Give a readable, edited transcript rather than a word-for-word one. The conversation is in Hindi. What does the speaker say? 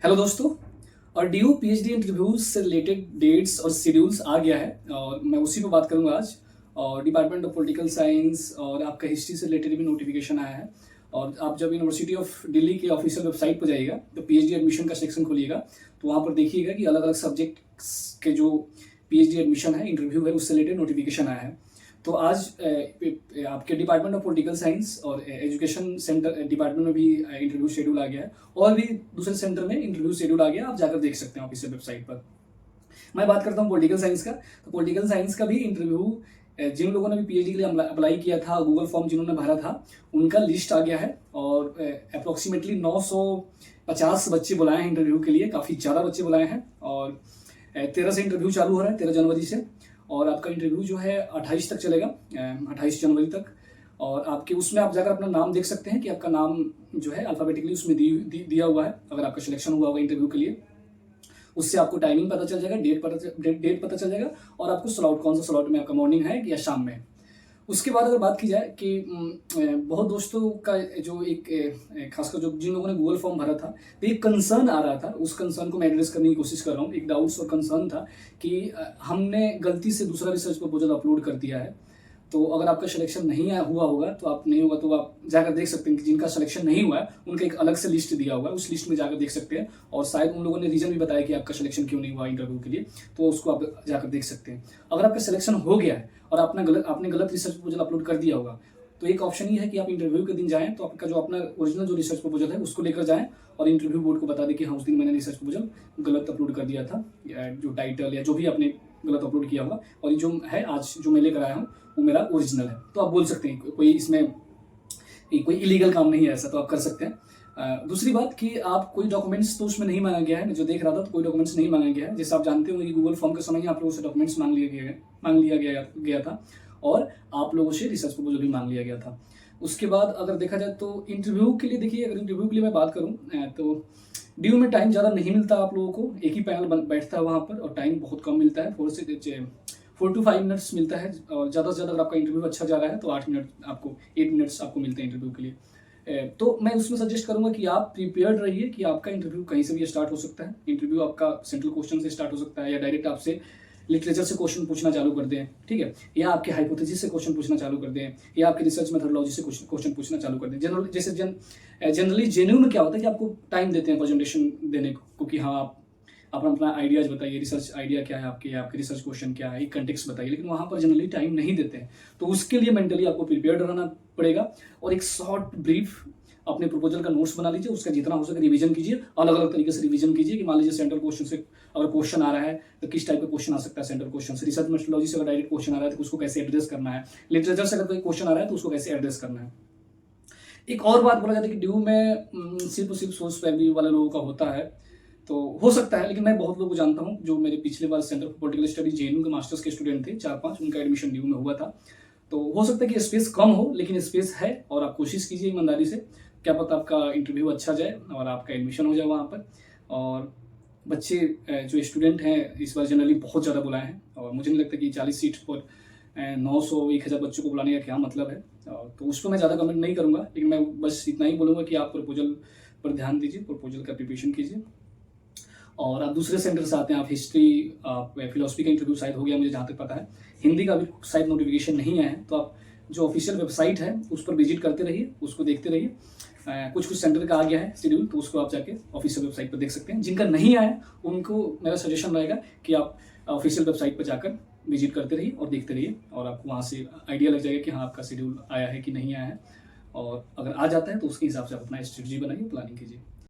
हेलो दोस्तों। और ड्यू पीएचडी इंटरव्यूज से रिलेटेड डेट्स और शेड्यूल्स आ गया है और मैं उसी पे बात करूंगा आज। और डिपार्टमेंट ऑफ पॉलिटिकल साइंस और आपका हिस्ट्री से रिलेटेड भी नोटिफिकेशन आया है। और आप जब यूनिवर्सिटी ऑफ दिल्ली की ऑफिशियल वेबसाइट पर जाइएगा तो पीएचडी एडमिशन का सेक्शन खोलिएगा तो वहाँ पर देखिएगा कि अलग अलग सब्जेक्ट के जो पीएचडी एडमिशन है, इंटरव्यू है, उससे रिलेटेड नोटिफिकेशन आया है। तो आज आपके डिपार्टमेंट ऑफ पॉलिटिकल साइंस और एजुकेशन सेंटर डिपार्टमेंट में भी इंटरव्यू शेड्यूल आ गया है और भी दूसरे सेंटर में इंटरव्यू शेड्यूल आ गया है। आप जाकर देख सकते हैं ऑफिशियल वेबसाइट पर। मैं बात करता हूँ पॉलिटिकल साइंस का। तो पॉलिटिकल साइंस का भी इंटरव्यू जिन लोगों ने भी पीएचडी के लिए अप्लाई किया था, गूगल फॉर्म जिन्होंने भरा था, उनका लिस्ट आ गया है और अप्रोक्सीमेटली 950 बच्चे बुलाए हैं इंटरव्यू के लिए। काफ़ी ज़्यादा बच्चे बुलाए हैं और 13 से इंटरव्यू चालू हो रहा है, 13 जनवरी से। और आपका इंटरव्यू जो है 28 तक चलेगा, 28 जनवरी तक। और आपके उसमें आप जाकर अपना नाम देख सकते हैं कि आपका नाम जो है अल्फ़ाबेटिकली उसमें दिया हुआ है। अगर आपका सिलेक्शन हुआ होगा इंटरव्यू के लिए, उससे आपको टाइमिंग पता चल जाएगा, डेट पता चल जाएगा और आपको स्लॉट, कौन सा स्लॉट में आपका मॉर्निंग है या शाम में है। उसके बाद अगर बात की जाए कि बहुत दोस्तों का जो एक खासकर जो जिन लोगों ने गूगल फॉर्म भरा था, तो एक कंसर्न आ रहा था। उस कंसर्न को मैं एड्रेस करने की कोशिश कर रहा हूँ। एक डाउट्स और कंसर्न था कि हमने गलती से दूसरा रिसर्च प्रपोजल अपलोड कर दिया है। तो अगर आपका सिलेक्शन नहीं हुआ होगा तो आप नहीं होगा तो आप जाकर देख सकते हैं कि जिनका सिलेक्शन नहीं हुआ है उनका एक अलग से लिस्ट दिया हुआ है, उस लिस्ट में जाकर देख सकते हैं। और शायद उन लोगों ने रीजन भी बताया कि आपका सिलेक्शन क्यों नहीं हुआ इंटरव्यू के लिए, तो उसको आप जाकर देख सकते हैं। अगर आपका सिलेक्शन हो गया है और आपने गलत रिसर्च प्रपोजल अपलोड कर दिया होगा तो एक ऑप्शन ये है कि आप इंटरव्यू के दिन जाएं तो आपका जो अपना ओरिजिनल जो रिसर्च प्रपोजल है उसको लेकर जाएं और इंटरव्यू बोर्ड को बता दें कि हाँ, उस दिन मैंने रिसर्च प्रपोजल गलत अपलोड कर दिया था, जो टाइटल या जो भी आपने गलत अपलोड किया होगा, और ये जो है आज जो मैं लेकर आया हूँ वो मेरा ओरिजिनल है। तो आप बोल सकते हैं, कोई इसमें कोई इलीगल काम नहीं है ऐसा, तो आप कर सकते हैं। दूसरी बात कि आप कोई डॉक्यूमेंट्स तो उसमें नहीं मांगा गया है। मैं जो देख रहा था तो कोई डॉक्यूमेंट्स नहीं मांगा गया है। जैसे आप जानते होंगे कि गूगल फॉर्म के समय ही आप लोगों से डॉक्यूमेंट्स मांग लिया गया था और आप लोगों से रिसर्च प्रपोजल भी मांग लिया गया था। उसके बाद अगर देखा जाए तो इंटरव्यू के लिए, देखिए अगर इंटरव्यू के लिए मैं बात करूँ तो ड्यू में टाइम ज़्यादा नहीं मिलता आप लोगों को। एक ही पैनल बैठता है वहाँ पर और टाइम बहुत कम मिलता है, 4 to 5 मिनट्स मिलता है। और ज़्यादा से ज़्यादा अगर आपका इंटरव्यू अच्छा जा रहा है तो 8 मिनट्स आपको मिलते हैं इंटरव्यू के लिए। तो मैं उसमें सजेस्ट करूंगा कि आप प्रिपेयर्ड रहिए कि आपका इंटरव्यू कहीं से भी स्टार्ट हो सकता है। इंटरव्यू आपका सेंट्रल क्वेश्चन से स्टार्ट हो सकता है या डायरेक्ट आपसे लिटरेचर से क्वेश्चन पूछना चालू कर दें, ठीक है, या आपके हाइपोथेसिस से क्वेश्चन पूछना चालू कर दें, या आपके रिसर्च मेथोडोलॉजी से क्वेश्चन पूछना चालू कर दें। जनरली जेन्यू में क्या होता है कि आपको टाइम देते हैं प्रेजेंटेशन देने को कि हाँ, आप अपना आइडियाज बताइए, रिसर्च आइडिया क्या है आपके रिसर्च क्वेश्चन क्या है, एक कंटेक्स्ट बताइए। लेकिन वहाँ पर जनरली टाइम नहीं देते हैं। तो उसके लिए मेंटली आपको प्रिपेयर्ड रहना पड़ेगा और एक शॉर्ट ब्रीफ अपने प्रपोजल का नोट्स बना लीजिए, उसका जितना हो सके रिवीजन कीजिए, अलग अलग तरीके से रिवीजन कीजिए कि मान लीजिए सेंट्रल क्वेश्चन से अगर क्वेश्चन आ रहा है तो किस टाइप का क्वेश्चन आ सकता है सेंट्रल क्वेश्चन से, रिसर्च मेथोडोलॉजी से अगर डायरेक्ट क्वेश्चन आ रहा है तो उसको कैसे एड्रेस करना है, लिटरेचर से अगर कोई क्वेश्चन आ रहा है तो उसको कैसे एड्रेस करना है। एक और बात बोला जाता है कि ड्यू में सिर्फ सोर्स वैल्यू वाले लोगों का होता है, तो हो सकता है, लेकिन मैं बहुत लोगों को जानता हूँ जो मेरे पिछले बार centre for political study JNU के मास्टर्स के स्टूडेंट थे, 4-5, उनका एडमिशन ड्यू में हुआ था। तो हो सकता है कि स्पेस कम हो, लेकिन स्पेस है और आप कोशिश कीजिए ईमानदारी से। क्या पता आपका इंटरव्यू अच्छा जाए और आपका एडमिशन हो जाए वहाँ पर। और बच्चे जो स्टूडेंट हैं इस बार जनरली बहुत ज़्यादा बुलाए हैं और मुझे नहीं लगता कि 40 सीट पर 900-1000 बच्चों को बुलाने का क्या मतलब है। तो उस पर मैं ज़्यादा कमेंट नहीं करूँगा, लेकिन मैं बस इतना ही बोलूँगा कि आप प्रपोजल पर ध्यान दीजिए, प्रपोजल का प्रिपरेशन कीजिए। और आप दूसरे सेंटर से आते हैं, आप हिस्ट्री, आप फिलोसफी का इंटरव्यू शायद हो गया मुझे जहाँ तक पता है, हिंदी का भी शायद नोटिफिकेशन नहीं आया है। तो आप जो ऑफिशियल वेबसाइट है उस पर विजिट करते रहिए, उसको देखते रहिए। कुछ सेंटर का आ गया है शेड्यूल, तो उसको आप जाके ऑफिशियल वेबसाइट पर देख सकते हैं। जिनका नहीं आया उनको मेरा सजेशन रहेगा कि आप ऑफिशियल वेबसाइट पर जाकर विजिट करते रहिए और देखते रहिए और आपको वहाँ से आइडिया लग जाएगा कि हाँ, आपका शेड्यूल आया है कि नहीं आया है। और अगर आ जाता है तो उसके हिसाब से आप अपना स्ट्रेटजी बनाइए, प्लानिंग कीजिए।